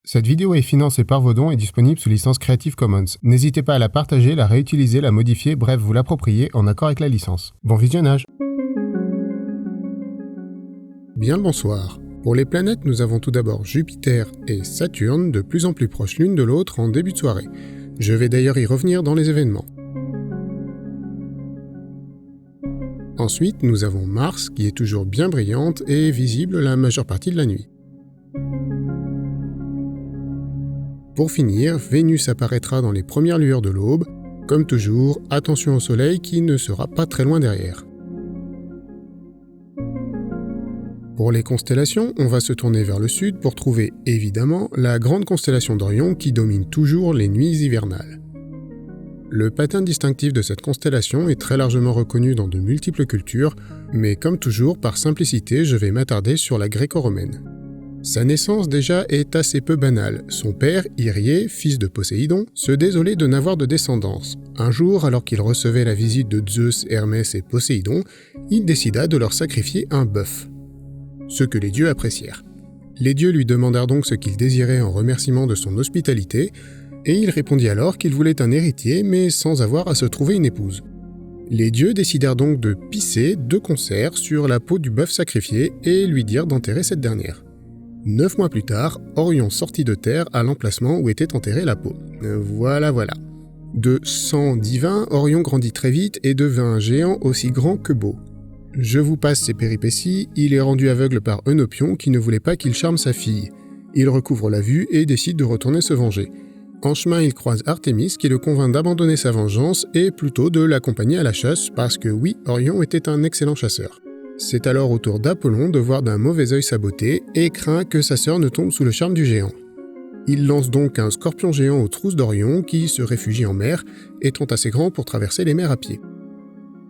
Cette vidéo est financée par vos dons et disponible sous licence Creative Commons. N'hésitez pas à la partager, la réutiliser, la modifier, bref, vous l'approprier en accord avec la licence. Bon visionnage. Bien le bonsoir. Pour les planètes, nous avons tout d'abord Jupiter et Saturne, de plus en plus proches l'une de l'autre en début de soirée. Je vais d'ailleurs y revenir dans les événements. Ensuite, nous avons Mars, qui est toujours bien brillante et visible la majeure partie de la nuit. Pour finir, Vénus apparaîtra dans les premières lueurs de l'aube. Comme toujours, attention au Soleil qui ne sera pas très loin derrière. Pour les constellations, on va se tourner vers le sud pour trouver, évidemment, la grande constellation d'Orion qui domine toujours les nuits hivernales. Le pattern distinctif de cette constellation est très largement reconnu dans de multiples cultures, mais comme toujours, par simplicité, je vais m'attarder sur la gréco-romaine. Sa naissance déjà est assez peu banale. Son père, Irie, fils de Poséidon, se désolait de n'avoir de descendance. Un jour, alors qu'il recevait la visite de Zeus, Hermès et Poséidon, il décida de leur sacrifier un bœuf. Ce que les dieux apprécièrent. Les dieux lui demandèrent donc ce qu'il désirait en remerciement de son hospitalité, et il répondit alors qu'il voulait un héritier, mais sans avoir à se trouver une épouse. Les dieux décidèrent donc de pisser de concert sur la peau du bœuf sacrifié et lui dirent d'enterrer cette dernière. 9 mois plus tard, Orion sortit de terre à l'emplacement où était enterrée la peau. Voilà. De sang divin, Orion grandit très vite et devint un géant aussi grand que beau. Je vous passe ses péripéties, il est rendu aveugle par Eunopion qui ne voulait pas qu'il charme sa fille. Il recouvre la vue et décide de retourner se venger. En chemin, il croise Artémis qui le convainc d'abandonner sa vengeance et plutôt de l'accompagner à la chasse parce que oui, Orion était un excellent chasseur. C'est alors au tour d'Apollon de voir d'un mauvais œil sa beauté et craint que sa sœur ne tombe sous le charme du géant. Il lance donc un scorpion géant aux trousses d'Orion qui se réfugie en mer, étant assez grand pour traverser les mers à pied.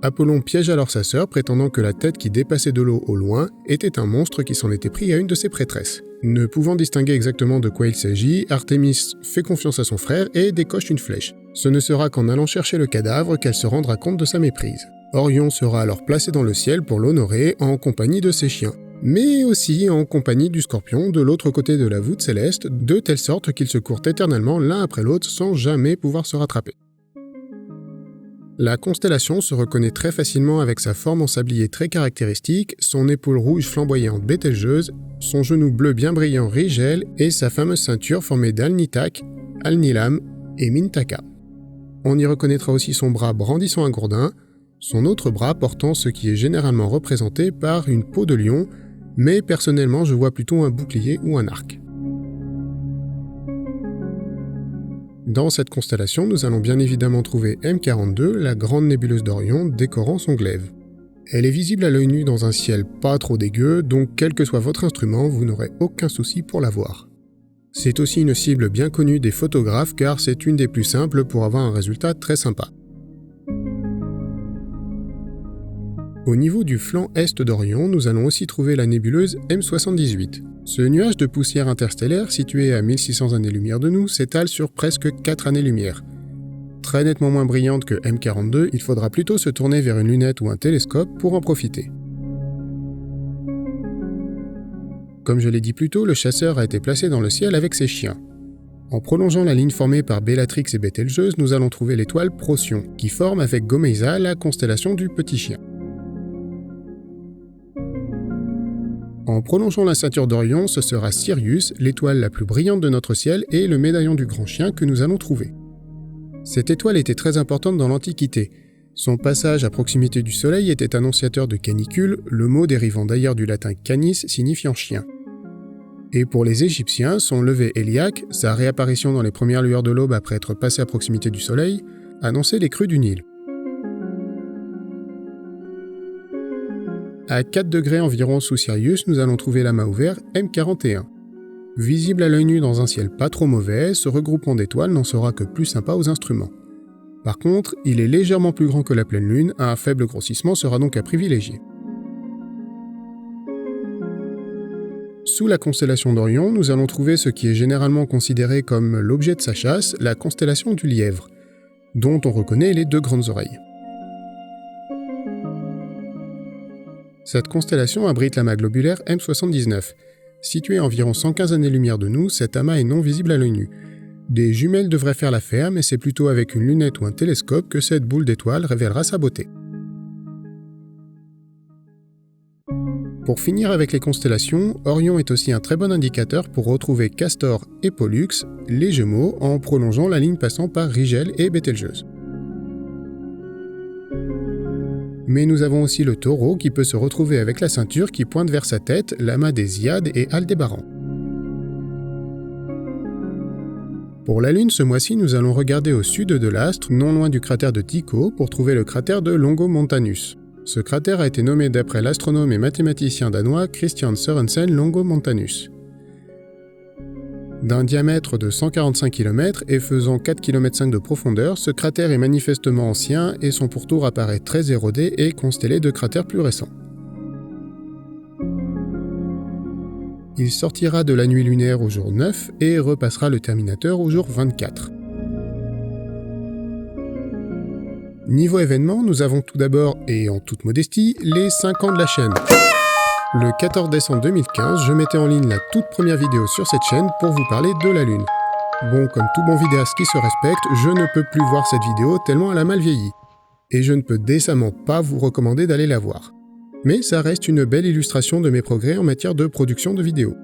Apollon piège alors sa sœur, prétendant que la tête qui dépassait de l'eau au loin était un monstre qui s'en était pris à une de ses prêtresses. Ne pouvant distinguer exactement de quoi il s'agit, Artémis fait confiance à son frère et décoche une flèche. Ce ne sera qu'en allant chercher le cadavre qu'elle se rendra compte de sa méprise. Orion sera alors placé dans le ciel pour l'honorer en compagnie de ses chiens, mais aussi en compagnie du scorpion de l'autre côté de la voûte céleste, de telle sorte qu'ils se courent éternellement l'un après l'autre sans jamais pouvoir se rattraper. La constellation se reconnaît très facilement avec sa forme en sablier très caractéristique, son épaule rouge flamboyante Bételgeuse, son genou bleu bien brillant Rigel et sa fameuse ceinture formée d'Alnitak, Alnilam et Mintaka. On y reconnaîtra aussi son bras brandissant un gourdin, son autre bras portant ce qui est généralement représenté par une peau de lion, mais personnellement je vois plutôt un bouclier ou un arc. Dans cette constellation, nous allons bien évidemment trouver M42, la grande nébuleuse d'Orion décorant son glaive. Elle est visible à l'œil nu dans un ciel pas trop dégueu, donc quel que soit votre instrument, vous n'aurez aucun souci pour la voir. C'est aussi une cible bien connue des photographes car c'est une des plus simples pour avoir un résultat très sympa. Au niveau du flanc est d'Orion, nous allons aussi trouver la nébuleuse M78. Ce nuage de poussière interstellaire, situé à 1600 années-lumière de nous, s'étale sur presque 4 années-lumière. Très nettement moins brillante que M42, il faudra plutôt se tourner vers une lunette ou un télescope pour en profiter. Comme je l'ai dit plus tôt, le chasseur a été placé dans le ciel avec ses chiens. En prolongeant la ligne formée par Bellatrix et Bételgeuse, nous allons trouver l'étoile Procyon, qui forme avec Gomeisa la constellation du petit chien. En prolongeant la ceinture d'Orion, ce sera Sirius, l'étoile la plus brillante de notre ciel et le médaillon du grand chien que nous allons trouver. Cette étoile était très importante dans l'Antiquité. Son passage à proximité du Soleil était annonciateur de canicule, le mot dérivant d'ailleurs du latin canis signifiant chien. Et pour les Égyptiens, son lever héliaque, sa réapparition dans les premières lueurs de l'aube après être passé à proximité du Soleil, annonçait les crues du Nil. À 4 degrés environ sous Sirius, nous allons trouver l'amas ouvert M41. Visible à l'œil nu dans un ciel pas trop mauvais, ce regroupement d'étoiles n'en sera que plus sympa aux instruments. Par contre, il est légèrement plus grand que la pleine lune, un faible grossissement sera donc à privilégier. Sous la constellation d'Orion, nous allons trouver ce qui est généralement considéré comme l'objet de sa chasse, la constellation du Lièvre, dont on reconnaît les 2 grandes oreilles. Cette constellation abrite l'amas globulaire M79. Situé à environ 115 années-lumière de nous, cet amas est non visible à l'œil nu. Des jumelles devraient faire l'affaire, mais c'est plutôt avec une lunette ou un télescope que cette boule d'étoile révélera sa beauté. Pour finir avec les constellations, Orion est aussi un très bon indicateur pour retrouver Castor et Pollux, les Gémeaux, en prolongeant la ligne passant par Rigel et Bételgeuse. Mais nous avons aussi le Taureau qui peut se retrouver avec la ceinture qui pointe vers sa tête, l'amas des Hyades et Aldébaran. Pour la Lune, ce mois-ci, nous allons regarder au sud de l'astre, non loin du cratère de Tycho, pour trouver le cratère de Longomontanus. Ce cratère a été nommé d'après l'astronome et mathématicien danois Christian Sørensen Longomontanus. D'un diamètre de 145 km et faisant 4,5 km de profondeur, ce cratère est manifestement ancien et son pourtour apparaît très érodé et constellé de cratères plus récents. Il sortira de la nuit lunaire au jour 9 et repassera le terminateur au jour 24. Niveau événement, nous avons tout d'abord, et en toute modestie, les 5 ans de la chaîne. Le 14 décembre 2015, je mettais en ligne la toute première vidéo sur cette chaîne pour vous parler de la Lune. Bon, comme tout bon vidéaste qui se respecte, je ne peux plus voir cette vidéo tellement elle a mal vieilli. Et je ne peux décemment pas vous recommander d'aller la voir. Mais ça reste une belle illustration de mes progrès en matière de production de vidéos.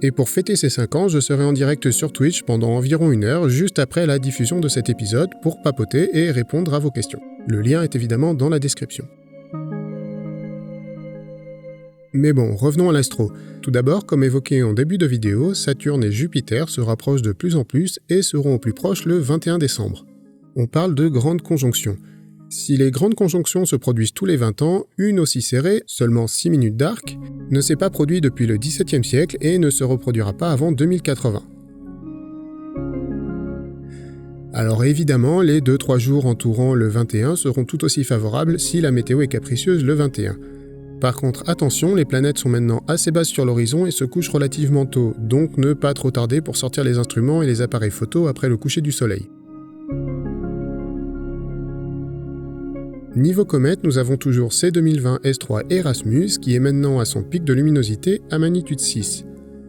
Et pour fêter ces 5 ans, je serai en direct sur Twitch pendant environ 1 heure, juste après la diffusion de cet épisode, pour papoter et répondre à vos questions. Le lien est évidemment dans la description. Mais bon, revenons à l'astro. Tout d'abord, comme évoqué en début de vidéo, Saturne et Jupiter se rapprochent de plus en plus et seront au plus proche le 21 décembre. On parle de grandes conjonctions. Si les grandes conjonctions se produisent tous les 20 ans, une aussi serrée, seulement 6 minutes d'arc, ne s'est pas produite depuis le XVIIe siècle et ne se reproduira pas avant 2080. Alors évidemment, les 2-3 jours entourant le 21 seront tout aussi favorables si la météo est capricieuse le 21. Par contre, attention, les planètes sont maintenant assez basses sur l'horizon et se couchent relativement tôt, donc ne pas trop tarder pour sortir les instruments et les appareils photo après le coucher du soleil. Niveau comète, nous avons toujours C2020 S3 Erasmus qui est maintenant à son pic de luminosité à magnitude 6.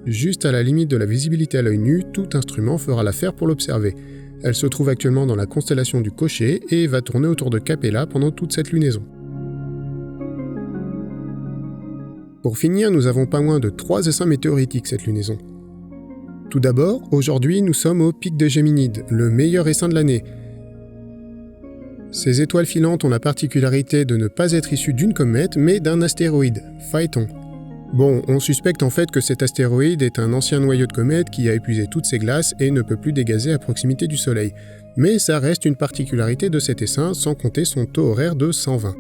Juste à la limite de la visibilité à l'œil nu, tout instrument fera l'affaire pour l'observer. Elle se trouve actuellement dans la constellation du Cocher et va tourner autour de Capella pendant toute cette lunaison. Pour finir, nous avons pas moins de 3 essaims météoritiques cette lunaison. Tout d'abord, aujourd'hui nous sommes au pic de Géminide, le meilleur essaim de l'année. Ces étoiles filantes ont la particularité de ne pas être issues d'une comète, mais d'un astéroïde, Phaéton. Bon, on suspecte en fait que cet astéroïde est un ancien noyau de comète qui a épuisé toutes ses glaces et ne peut plus dégazer à proximité du Soleil. Mais ça reste une particularité de cet essaim, sans compter son taux horaire de 120.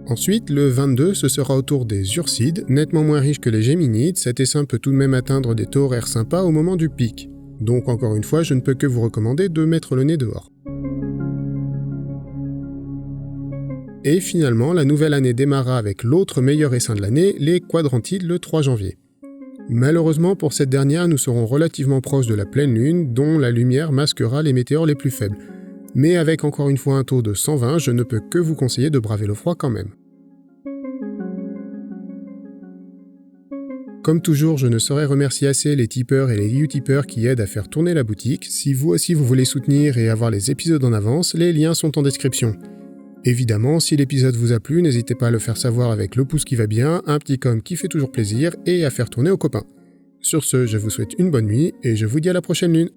Ensuite, le 22, ce sera au tour des Ursides, nettement moins riches que les Géminides. Cet essaim peut tout de même atteindre des taux horaires sympas au moment du pic. Donc encore une fois, je ne peux que vous recommander de mettre le nez dehors. Et finalement, la nouvelle année démarra avec l'autre meilleur essaim de l'année, les Quadrantides, le 3 janvier. Malheureusement pour cette dernière, nous serons relativement proches de la pleine lune, dont la lumière masquera les météores les plus faibles. Mais avec encore une fois un taux de 120, je ne peux que vous conseiller de braver le froid quand même. Comme toujours, je ne saurais remercier assez les tipeurs et les utipeurs qui aident à faire tourner la boutique. Si vous aussi vous voulez soutenir et avoir les épisodes en avance, les liens sont en description. Évidemment, si l'épisode vous a plu, n'hésitez pas à le faire savoir avec le pouce qui va bien, un petit com qui fait toujours plaisir et à faire tourner aux copains. Sur ce, je vous souhaite une bonne nuit et je vous dis à la prochaine lune.